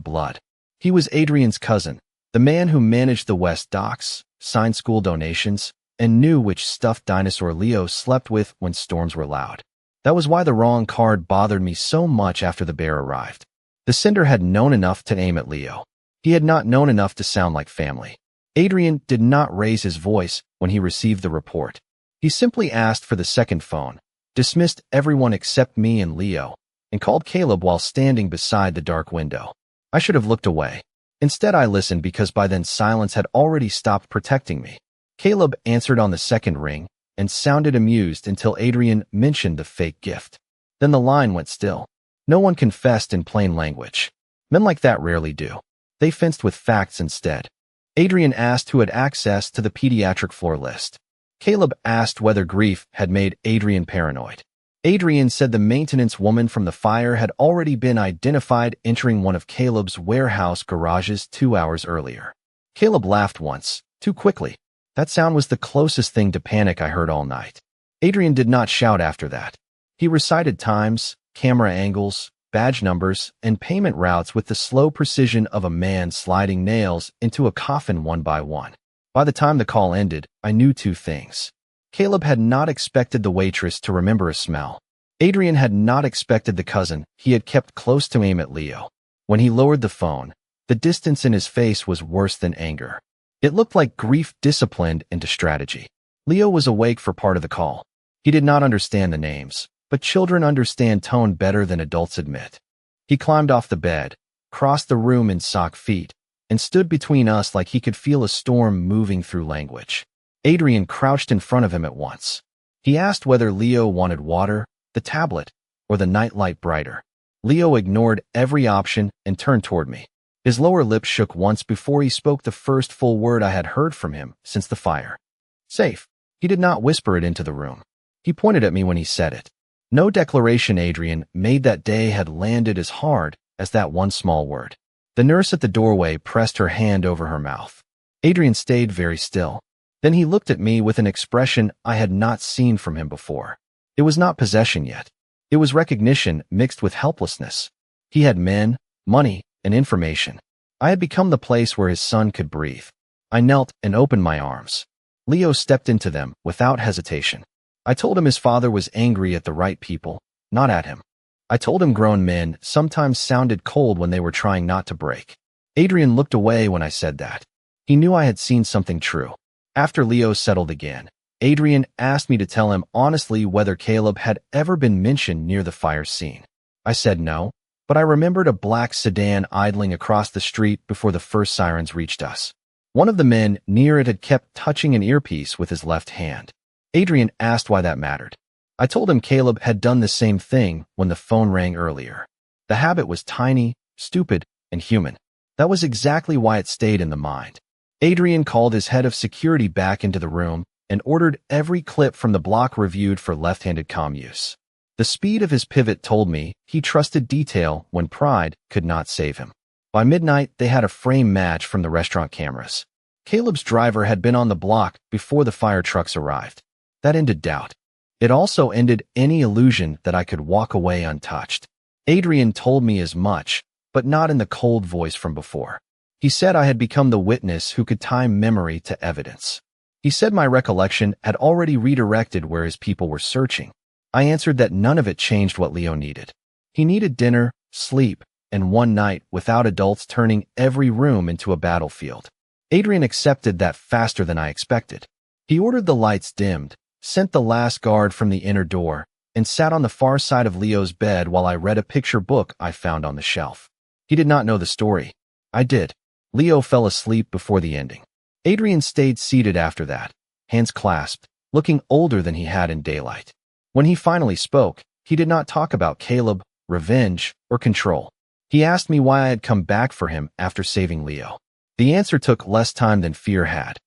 blood. He was Adrian's cousin, the man who managed the West Docks, signed school donations, and knew which stuffed dinosaur Leo slept with when storms were loud. That was why the wrong card bothered me so much after the bear arrived. The sender had known enough to aim at Leo. He had not known enough to sound like family. Adrian did not raise his voice when he received the report. He simply asked for the second phone, dismissed everyone except me and Leo, and called Caleb while standing beside the dark window. I should have looked away. Instead, I listened because by then silence had already stopped protecting me. Caleb answered on the second ring and sounded amused until Adrian mentioned the fake gift. Then the line went still. No one confessed in plain language. Men like that rarely do. They fenced with facts instead. Adrian asked who had access to the pediatric floor list. Caleb asked whether grief had made Adrian paranoid. Adrian said the maintenance woman from the fire had already been identified entering one of Caleb's warehouse garages 2 hours earlier. Caleb laughed once, too quickly. That sound was the closest thing to panic I heard all night. Adrian did not shout after that. He recited times, camera angles, badge numbers, and payment routes with the slow precision of a man sliding nails into a coffin one by one. By the time the call ended, I knew 2 things. Caleb had not expected the waitress to remember a smell. Adrian had not expected the cousin he had kept close to aim at Leo. When he lowered the phone, the distance in his face was worse than anger. It looked like grief disciplined into strategy. Leo was awake for part of the call. He did not understand the names, but children understand tone better than adults admit. He climbed off the bed, crossed the room in sock feet, and stood between us like he could feel a storm moving through language. Adrian crouched in front of him at once. He asked whether Leo wanted water, the tablet, or the nightlight brighter? Leo ignored every option and turned toward me. His lower lip shook once before he spoke the first full word I had heard from him since the fire. Safe. He did not whisper it into the room. He pointed at me when he said it. No declaration Adrian made that day had landed as hard as that one small word. The nurse at the doorway pressed her hand over her mouth. Adrian stayed very still. Then he looked at me with an expression I had not seen from him before. It was not possession yet. It was recognition mixed with helplessness. He had men, money, and information. I had become the place where his son could breathe. I knelt and opened my arms. Leo stepped into them without hesitation. I told him his father was angry at the right people, not at him. I told him grown men sometimes sounded cold when they were trying not to break. Adrian looked away when I said that. He knew I had seen something true. After Leo settled again, Adrian asked me to tell him honestly whether Caleb had ever been mentioned near the fire scene. I said no, but I remembered a black sedan idling across the street before the first sirens reached us. One of the men near it had kept touching an earpiece with his left hand. Adrian asked why that mattered. I told him Caleb had done the same thing when the phone rang earlier. The habit was tiny, stupid, and human. That was exactly why it stayed in the mind. Adrian called his head of security back into the room and ordered every clip from the block reviewed for left-handed comm use. The speed of his pivot told me he trusted detail when pride could not save him. By midnight, they had a frame match from the restaurant cameras. Caleb's driver had been on the block before the fire trucks arrived. That ended doubt. It also ended any illusion that I could walk away untouched. Adrian told me as much, but not in the cold voice from before. He said I had become the witness who could tie memory to evidence. He said my recollection had already redirected where his people were searching. I answered that none of it changed what Leo needed. He needed dinner, sleep, and one night without adults turning every room into a battlefield. Adrian accepted that faster than I expected. He ordered the lights dimmed, sent the last guard from the inner door, and sat on the far side of Leo's bed while I read a picture book I found on the shelf. He did not know the story. I did. Leo fell asleep before the ending. Adrian stayed seated after that, hands clasped, looking older than he had in daylight. When he finally spoke, he did not talk about Caleb, revenge, or control. He asked me why I had come back for him after saving Leo. The answer took less time than fear had.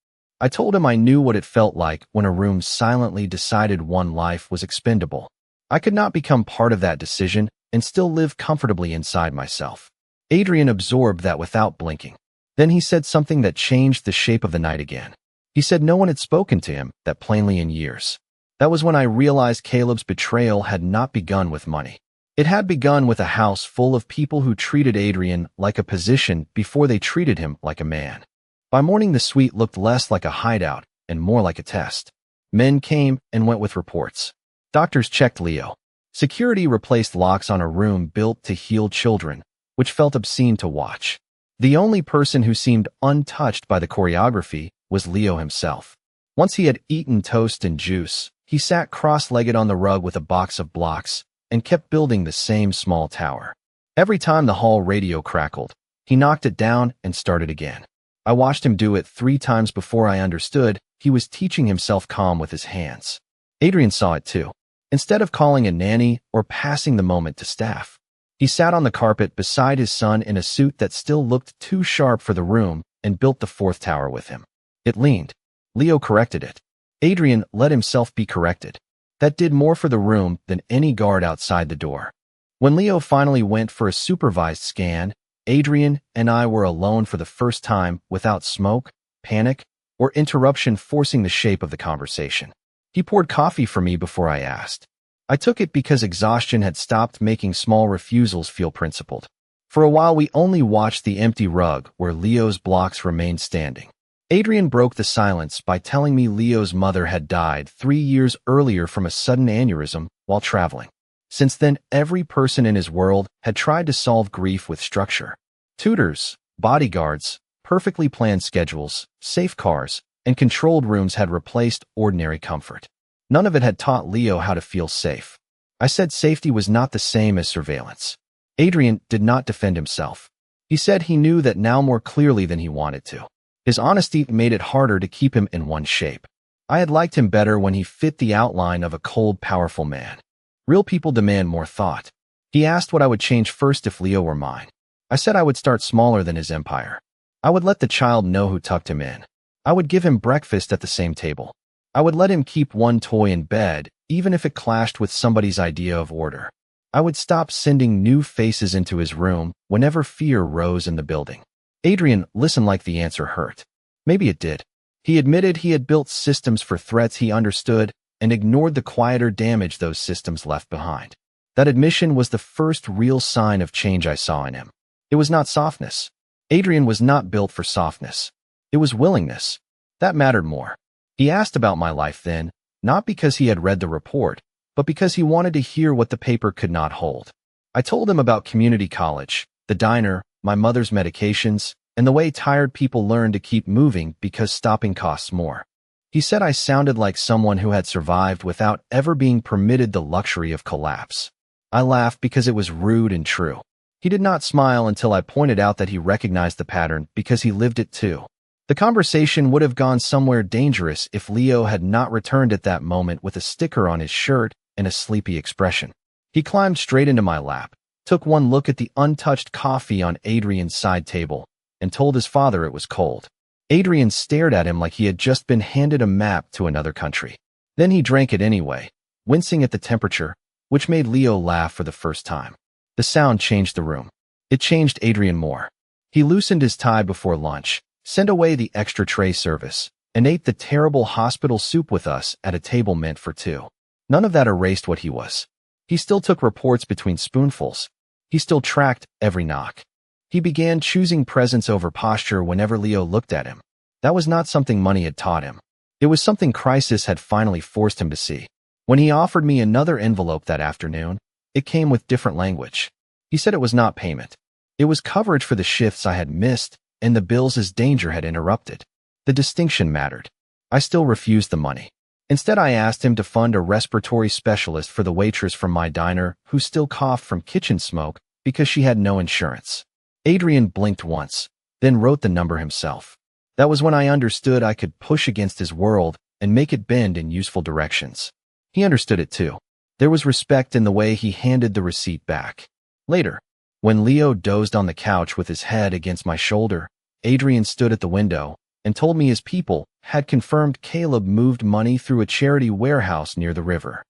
I told him I knew what it felt like when a room silently decided one life was expendable. I could not become part of that decision and still live comfortably inside myself. Adrian absorbed that without blinking. Then he said something that changed the shape of the night again. He said no one had spoken to him that plainly in years. That was when I realized Caleb's betrayal had not begun with money. It had begun with a house full of people who treated Adrian like a position before they treated him like a man. By morning, the suite looked less like a hideout and more like a test. Men came and went with reports. Doctors checked Leo. Security replaced locks on a room built to heal children, which felt obscene to watch. The only person who seemed untouched by the choreography was Leo himself. Once he had eaten toast and juice, he sat cross-legged on the rug with a box of blocks and kept building the same small tower. Every time the hall radio crackled, he knocked it down and started again. I watched him do it 3 times before I understood he was teaching himself calm with his hands. Adrian saw it too. Instead of calling a nanny or passing the moment to staff, he sat on the carpet beside his son in a suit that still looked too sharp for the room and built the 4th tower with him. It leaned. Leo corrected it. Adrian let himself be corrected. That did more for the room than any guard outside the door. When Leo finally went for a supervised scan, Adrian and I were alone for the first time without smoke, panic, or interruption forcing the shape of the conversation. He poured coffee for me before I asked. I took it because exhaustion had stopped making small refusals feel principled. For a while, we only watched the empty rug where Leo's blocks remained standing. Adrian broke the silence by telling me Leo's mother had died 3 years earlier from a sudden aneurysm while traveling. Since then, every person in his world had tried to solve grief with structure. Tutors, bodyguards, perfectly planned schedules, safe cars, and controlled rooms had replaced ordinary comfort. None of it had taught Leo how to feel safe. I said safety was not the same as surveillance. Adrian did not defend himself. He said he knew that now more clearly than he wanted to. His honesty made it harder to keep him in one shape. I had liked him better when he fit the outline of a cold, powerful man. Real people demand more thought. He asked what I would change first if Leo were mine. I said I would start smaller than his empire. I would let the child know who tucked him in. I would give him breakfast at the same table. I would let him keep one toy in bed, even if it clashed with somebody's idea of order. I would stop sending new faces into his room whenever fear rose in the building. Adrian listened like the answer hurt. Maybe it did. He admitted he had built systems for threats he understood and ignored the quieter damage those systems left behind. That admission was the first real sign of change I saw in him. It was not softness. Adrian was not built for softness. It was willingness. That mattered more. He asked about my life then, not because he had read the report, but because he wanted to hear what the paper could not hold. I told him about community college, the diner, my mother's medications, and the way tired people learn to keep moving because stopping costs more. He said I sounded like someone who had survived without ever being permitted the luxury of collapse. I laughed because it was rude and true. He did not smile until I pointed out that he recognized the pattern because he lived it too. The conversation would have gone somewhere dangerous if Leo had not returned at that moment with a sticker on his shirt and a sleepy expression. He climbed straight into my lap, took one look at the untouched coffee on Adrian's side table, and told his father it was cold. Adrian stared at him like he had just been handed a map to another country. Then he drank it anyway, wincing at the temperature, which made Leo laugh for the first time. The sound changed the room. It changed Adrian more. He loosened his tie before lunch, sent away the extra tray service, and ate the terrible hospital soup with us at a table meant for two. None of that erased what he was. He still took reports between spoonfuls. He still tracked every knock. He began choosing presence over posture whenever Leo looked at him. That was not something money had taught him. It was something crisis had finally forced him to see. When he offered me another envelope that afternoon, it came with different language. He said it was not payment. It was coverage for the shifts I had missed and the bills his danger had interrupted. The distinction mattered. I still refused the money. Instead, I asked him to fund a respiratory specialist for the waitress from my diner who still coughed from kitchen smoke because she had no insurance. Adrian blinked once, then wrote the number himself. That was when I understood I could push against his world and make it bend in useful directions. He understood it too. There was respect in the way he handed the receipt back. Later, when Leo dozed on the couch with his head against my shoulder, Adrian stood at the window and told me his people had confirmed Caleb moved money through a charity warehouse near the river.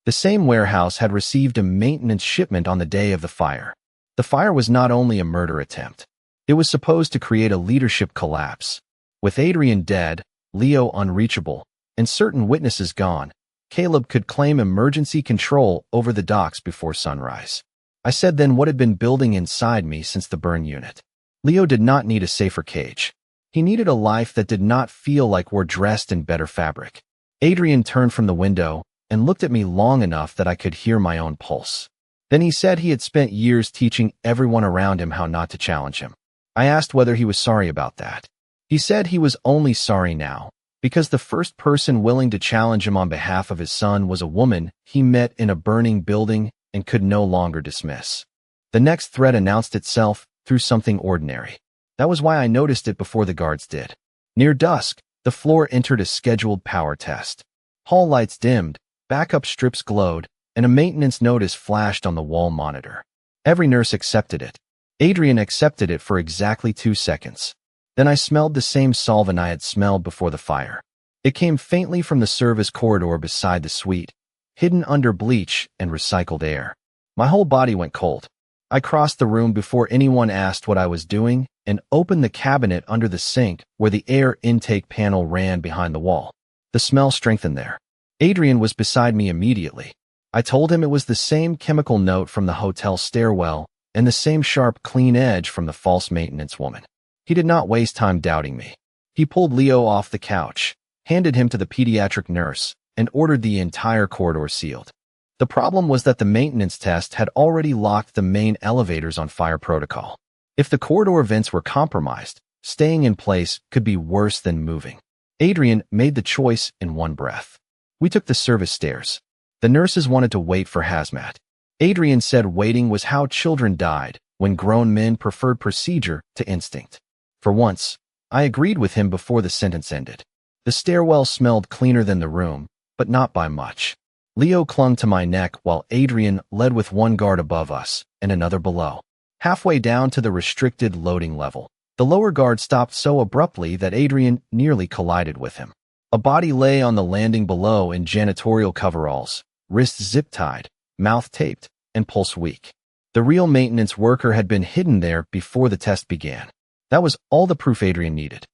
The same warehouse had received a maintenance shipment on the day of the fire. The fire was not only a murder attempt. It was supposed to create a leadership collapse. With Adrian dead, Leo unreachable, and certain witnesses gone, Caleb could claim emergency control over the docks before sunrise. I said then what had been building inside me since the burn unit. Leo did not need a safer cage. He needed a life that did not feel like we're dressed in better fabric. Adrian turned from the window and looked at me long enough that I could hear my own pulse. Then he said he had spent years teaching everyone around him how not to challenge him. I asked whether he was sorry about that. He said he was only sorry now because the first person willing to challenge him on behalf of his son was a woman he met in a burning building and could no longer dismiss. The next threat announced itself through something ordinary. That was why I noticed it before the guards did. Near dusk, the floor entered a scheduled power test. Hall lights dimmed, backup strips glowed, and a maintenance notice flashed on the wall monitor. Every nurse accepted it. Adrian accepted it for exactly 2 seconds. Then I smelled the same solvent I had smelled before the fire. It came faintly from the service corridor beside the suite, hidden under bleach and recycled air. My whole body went cold. I crossed the room before anyone asked what I was doing and opened the cabinet under the sink where the air intake panel ran behind the wall. The smell strengthened there. Adrian was beside me immediately. I told him it was the same chemical note from the hotel stairwell and the same sharp, clean edge from the false maintenance woman. He did not waste time doubting me. He pulled Leo off the couch, handed him to the pediatric nurse, and ordered the entire corridor sealed. The problem was that the maintenance test had already locked the main elevators on fire protocol. If the corridor vents were compromised, staying in place could be worse than moving. Adrian made the choice in one breath. We took the service stairs. The nurses wanted to wait for hazmat. Adrian said waiting was how children died when grown men preferred procedure to instinct. For once, I agreed with him before the sentence ended. The stairwell smelled cleaner than the room, but not by much. Leo clung to my neck while Adrian led with one guard above us and another below. Halfway down to the restricted loading level, the lower guard stopped so abruptly that Adrian nearly collided with him. A body lay on the landing below in janitorial coveralls, wrists zip-tied, mouth taped, and pulse weak. The real maintenance worker had been hidden there before the test began. That was all the proof Adrian needed.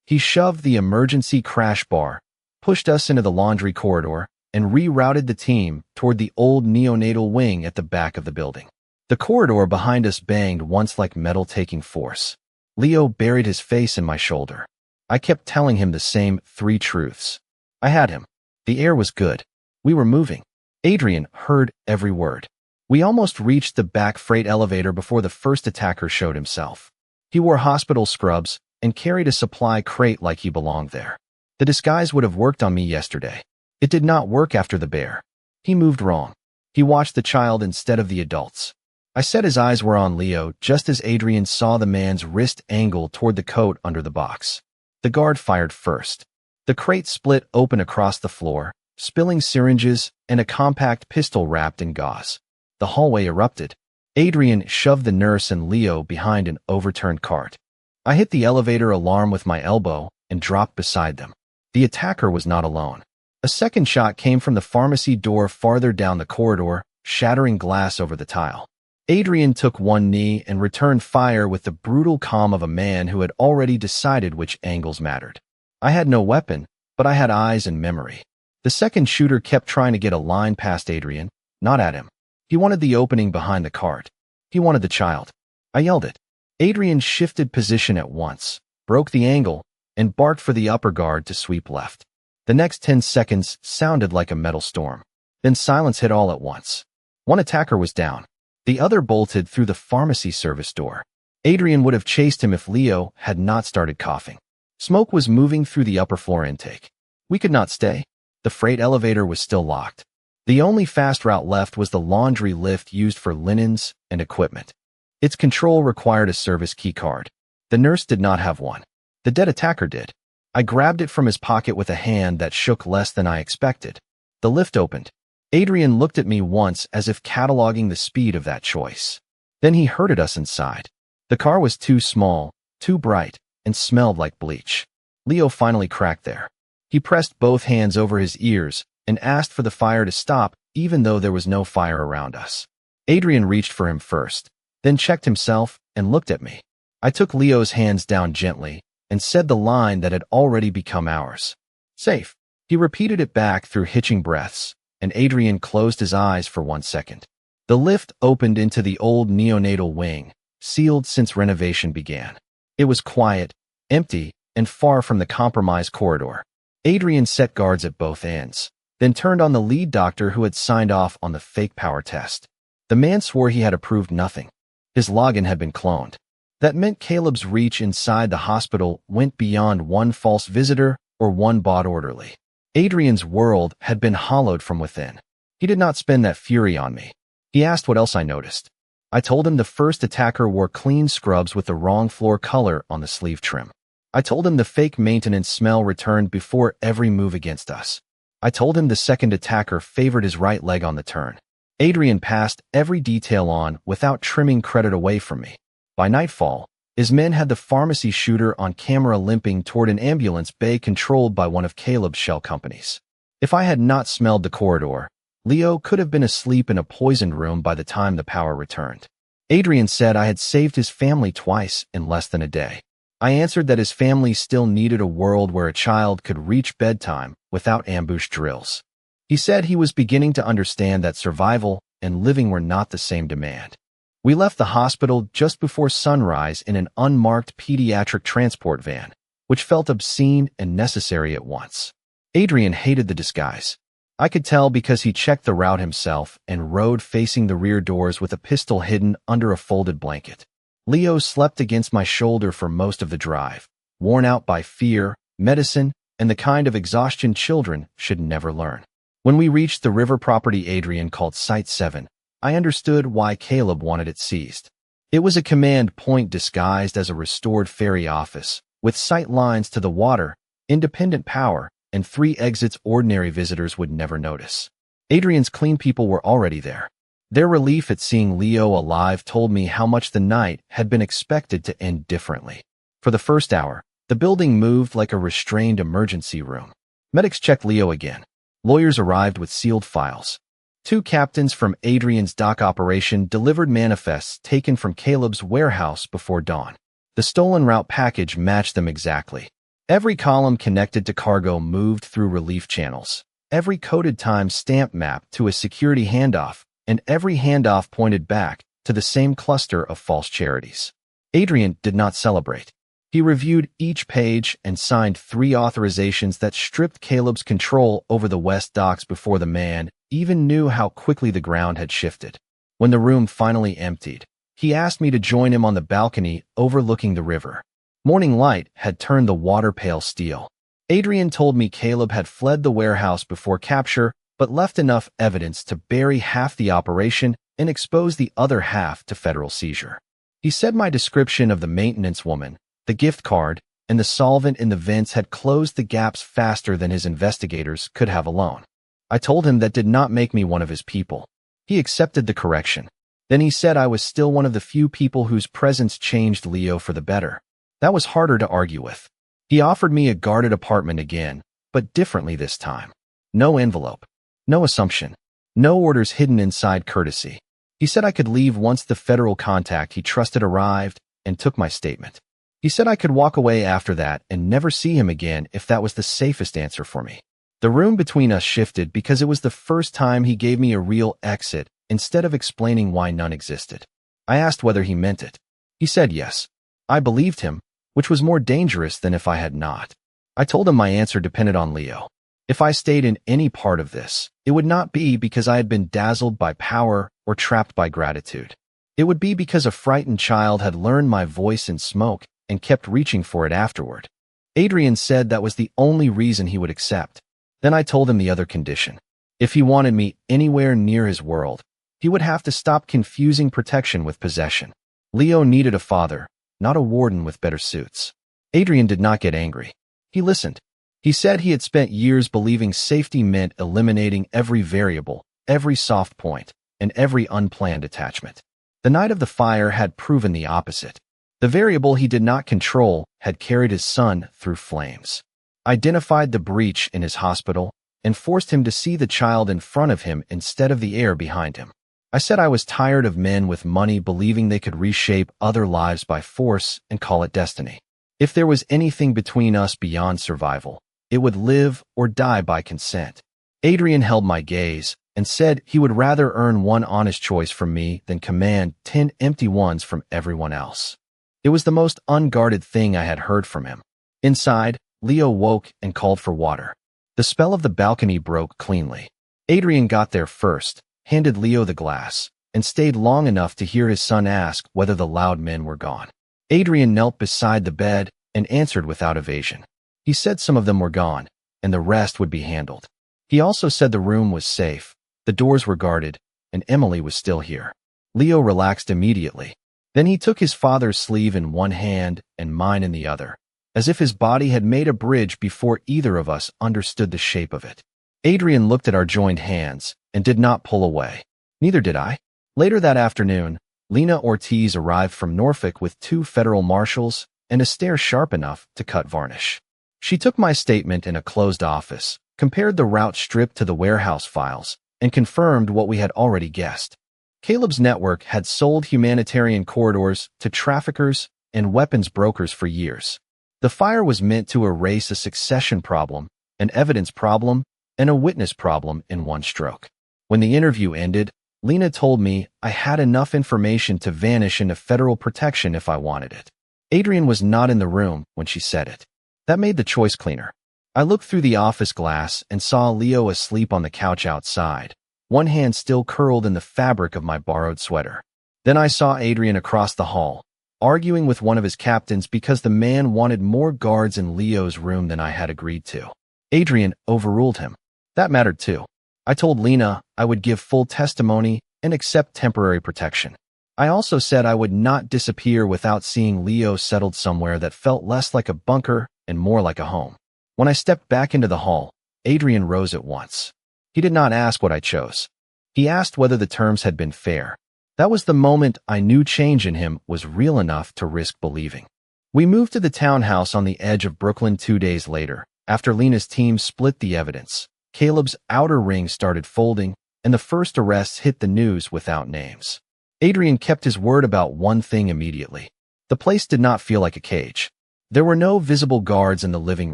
He shoved the emergency crash bar, pushed us into the laundry corridor, and rerouted the team toward the old neonatal wing at the back of the building. The corridor behind us banged once like metal taking force. Leo buried his face in my shoulder. I kept telling him the same 3 truths. I had him. The air was good. We were moving. Adrian heard every word. We almost reached the back freight elevator before the first attacker showed himself. He wore hospital scrubs and carried a supply crate like he belonged there. The disguise would have worked on me yesterday. It did not work after the bear. He moved wrong. He watched the child instead of the adults. I said his eyes were on Leo just as Adrian saw the man's wrist angle toward the coat under the box. The guard fired first. The crate split open across the floor, spilling syringes and a compact pistol wrapped in gauze. The hallway erupted. Adrian shoved the nurse and Leo behind an overturned cart. I hit the elevator alarm with my elbow and dropped beside them. The attacker was not alone. A second shot came from the pharmacy door farther down the corridor, shattering glass over the tile. Adrian took one knee and returned fire with the brutal calm of a man who had already decided which angles mattered. I had no weapon, but I had eyes and memory. The second shooter kept trying to get a line past Adrian, not at him. He wanted the opening behind the cart. He wanted the child. I yelled it. Adrian shifted position at once, broke the angle, and barked for the upper guard to sweep left. The next 10 seconds sounded like a metal storm. Then silence hit all at once. One attacker was down. The other bolted through the pharmacy service door. Adrian would have chased him if Leo had not started coughing. Smoke was moving through the upper floor intake. We could not stay. The freight elevator was still locked. The only fast route left was the laundry lift used for linens and equipment. Its control required a service key card. The nurse did not have one. The dead attacker did. I grabbed it from his pocket with a hand that shook less than I expected. The lift opened. Adrian looked at me once as if cataloging the speed of that choice. Then he herded us inside. The car was too small, too bright, and smelled like bleach. Leo finally cracked there. He pressed both hands over his ears and asked for the fire to stop even though there was no fire around us. Adrian reached for him first, then checked himself and looked at me. I took Leo's hands down gently and said the line that had already become ours. Safe. He repeated it back through hitching breaths, and Adrian closed his eyes for 1 second. The lift opened into the old neonatal wing, sealed since renovation began. It was quiet, empty, and far from the compromised corridor. Adrian set guards at both ends, then turned on the lead doctor who had signed off on the fake power test. The man swore he had approved nothing. His login had been cloned. That meant Caleb's reach inside the hospital went beyond one false visitor or one bought orderly. Adrian's world had been hollowed from within. He did not spend that fury on me. He asked what else I noticed. I told him the first attacker wore clean scrubs with the wrong floor color on the sleeve trim. I told him the fake maintenance smell returned before every move against us. I told him the second attacker favored his right leg on the turn. Adrian passed every detail on without trimming credit away from me. By nightfall, his men had the pharmacy shooter on camera limping toward an ambulance bay controlled by one of Caleb's shell companies. If I had not smelled the corridor, Leo could have been asleep in a poisoned room by the time the power returned. Adrian said I had saved his family twice in less than a day. I answered that his family still needed a world where a child could reach bedtime without ambush drills. He said he was beginning to understand that survival and living were not the same demand. We left the hospital just before sunrise in an unmarked pediatric transport van, which felt obscene and necessary at once. Adrian hated the disguise. I could tell because he checked the route himself and rode facing the rear doors with a pistol hidden under a folded blanket. Leo slept against my shoulder for most of the drive, worn out by fear, medicine, and the kind of exhaustion children should never learn. When we reached the river property Adrian called Site 7, I understood why Caleb wanted it seized. It was a command point disguised as a restored ferry office, with sight lines to the water, independent power, and 3 exits ordinary visitors would never notice. Adrian's clean people were already there. Their relief at seeing Leo alive told me how much the night had been expected to end differently. For the first hour, the building moved like a restrained emergency room. Medics checked Leo again. Lawyers arrived with sealed files. Two captains from Adrian's dock operation delivered manifests taken from Caleb's warehouse before dawn. The stolen route package matched them exactly. Every column connected to cargo moved through relief channels. Every coded time stamp mapped to a security handoff, and every handoff pointed back to the same cluster of false charities. Adrian did not celebrate. He reviewed each page and signed 3 authorizations that stripped Caleb's control over the West docks before the man even knew how quickly the ground had shifted. When the room finally emptied, he asked me to join him on the balcony overlooking the river. Morning light had turned the water pale steel. Adrian told me Caleb had fled the warehouse before capture, but left enough evidence to bury half the operation and expose the other half to federal seizure. He said my description of the maintenance woman, the gift card, and the solvent in the vents had closed the gaps faster than his investigators could have alone. I told him that did not make me one of his people. He accepted the correction. Then he said I was still one of the few people whose presence changed Leo for the better. That was harder to argue with. He offered me a guarded apartment again, but differently this time. No envelope. No assumption. No orders hidden inside courtesy. He said I could leave once the federal contact he trusted arrived and took my statement. He said I could walk away after that and never see him again if that was the safest answer for me. The room between us shifted because it was the first time he gave me a real exit instead of explaining why none existed. I asked whether he meant it. He said yes. I believed him, which was more dangerous than if I had not. I told him my answer depended on Leo. If I stayed in any part of this, it would not be because I had been dazzled by power or trapped by gratitude. It would be because a frightened child had learned my voice in smoke and kept reaching for it afterward. Adrian said that was the only reason he would accept. Then I told him the other condition. If he wanted me anywhere near his world, he would have to stop confusing protection with possession. Leo needed a father, not a warden with better suits. Adrian did not get angry. He listened. He said he had spent years believing safety meant eliminating every variable, every soft point, and every unplanned attachment. The night of the fire had proven the opposite. The variable he did not control had carried his son through flames, identified the breach in his hospital, and forced him to see the child in front of him instead of the air behind him. I said I was tired of men with money believing they could reshape other lives by force and call it destiny. If there was anything between us beyond survival, it would live or die by consent. Adrian held my gaze and said he would rather earn one honest choice from me than command 10 empty ones from everyone else. It was the most unguarded thing I had heard from him. Inside, Leo woke and called for water. The spell of the balcony broke cleanly. Adrian got there first, handed Leo the glass, and stayed long enough to hear his son ask whether the loud men were gone. Adrian knelt beside the bed and answered without evasion. He said some of them were gone, and the rest would be handled. He also said the room was safe, the doors were guarded, and Emily was still here. Leo relaxed immediately. Then he took his father's sleeve in one hand and mine in the other, as if his body had made a bridge before either of us understood the shape of it. Adrian looked at our joined hands and did not pull away. Neither did I. Later that afternoon, Lena Ortiz arrived from Norfolk with 2 federal marshals and a stare sharp enough to cut varnish. She took my statement in a closed office, compared the route strip to the warehouse files, and confirmed what we had already guessed. Caleb's network had sold humanitarian corridors to traffickers and weapons brokers for years. The fire was meant to erase a succession problem, an evidence problem, and a witness problem in one stroke. When the interview ended, Lena told me I had enough information to vanish into federal protection if I wanted it. Adrian was not in the room when she said it. That made the choice cleaner. I looked through the office glass and saw Leo asleep on the couch outside, one hand still curled in the fabric of my borrowed sweater. Then I saw Adrian across the hall, arguing with one of his captains because the man wanted more guards in Leo's room than I had agreed to. Adrian overruled him. That mattered too. I told Lena I would give full testimony and accept temporary protection. I also said I would not disappear without seeing Leo settled somewhere that felt less like a bunker and more like a home. When I stepped back into the hall, Adrian rose at once. He did not ask what I chose. He asked whether the terms had been fair. That was the moment I knew change in him was real enough to risk believing. We moved to the townhouse on the edge of Brooklyn 2 days later. After Lena's team split the evidence, Caleb's outer ring started folding, and the first arrests hit the news without names. Adrian kept his word about one thing immediately. The place did not feel like a cage. There were no visible guards in the living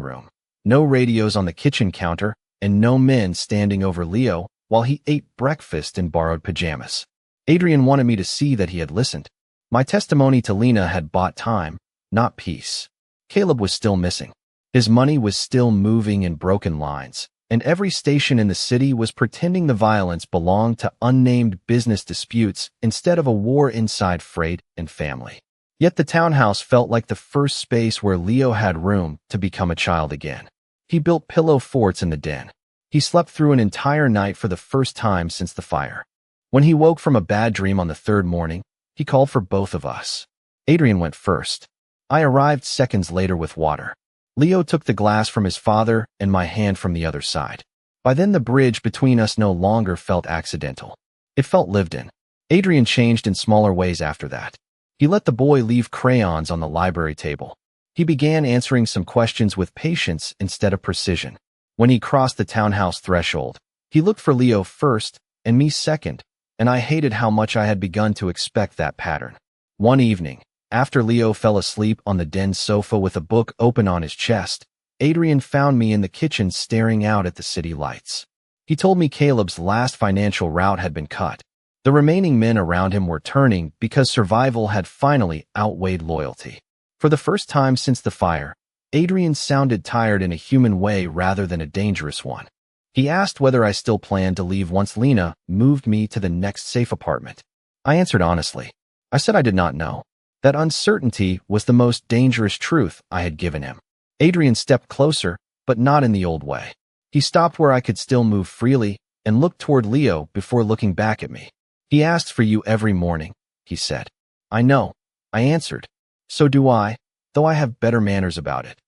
room, no radios on the kitchen counter, and no men standing over Leo while he ate breakfast in borrowed pajamas. Adrian wanted me to see that he had listened. My testimony to Lena had bought time, not peace. Caleb was still missing. His money was still moving in broken lines, and every station in the city was pretending the violence belonged to unnamed business disputes instead of a war inside freight and family. Yet the townhouse felt like the first space where Leo had room to become a child again. He built pillow forts in the den. He slept through an entire night for the first time since the fire. When he woke from a bad dream on the third morning, he called for both of us. Adrian went first. I arrived seconds later with water. Leo took the glass from his father and my hand from the other side. By then the bridge between us no longer felt accidental. It felt lived in. Adrian changed in smaller ways after that. He let the boy leave crayons on the library table. He began answering some questions with patience instead of precision. When he crossed the townhouse threshold, he looked for Leo first and me second, and I hated how much I had begun to expect that pattern. One evening, after Leo fell asleep on the den sofa with a book open on his chest, Adrian found me in the kitchen staring out at the city lights. He told me Caleb's last financial route had been cut. The remaining men around him were turning because survival had finally outweighed loyalty. For the first time since the fire, Adrian sounded tired in a human way rather than a dangerous one. He asked whether I still planned to leave once Lena moved me to the next safe apartment. I answered honestly. I said I did not know. That uncertainty was the most dangerous truth I had given him. Adrian stepped closer, but not in the old way. He stopped where I could still move freely and looked toward Leo before looking back at me. He asks for you every morning, he said. I know, I answered. So do I, though I have better manners about it.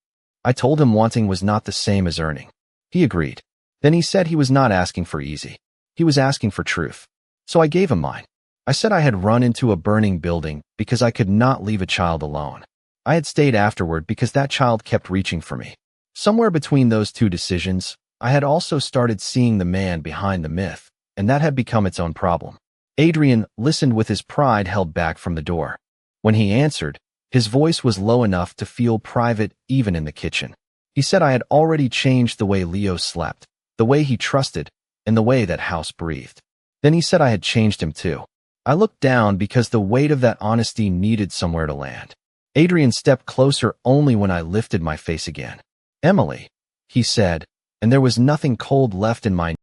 I told him wanting was not the same as earning. He agreed. Then he said he was not asking for easy. He was asking for truth. So I gave him mine. I said I had run into a burning building because I could not leave a child alone. I had stayed afterward because that child kept reaching for me. Somewhere between those two decisions, I had also started seeing the man behind the myth, and that had become its own problem. Adrian listened with his pride held back from the door. When he answered, his voice was low enough to feel private even in the kitchen. He said I had already changed the way Leo slept, the way he trusted, and the way that house breathed. Then he said I had changed him too. I looked down because the weight of that honesty needed somewhere to land. Adrian stepped closer only when I lifted my face again. Emily, he said, and there was nothing cold left in my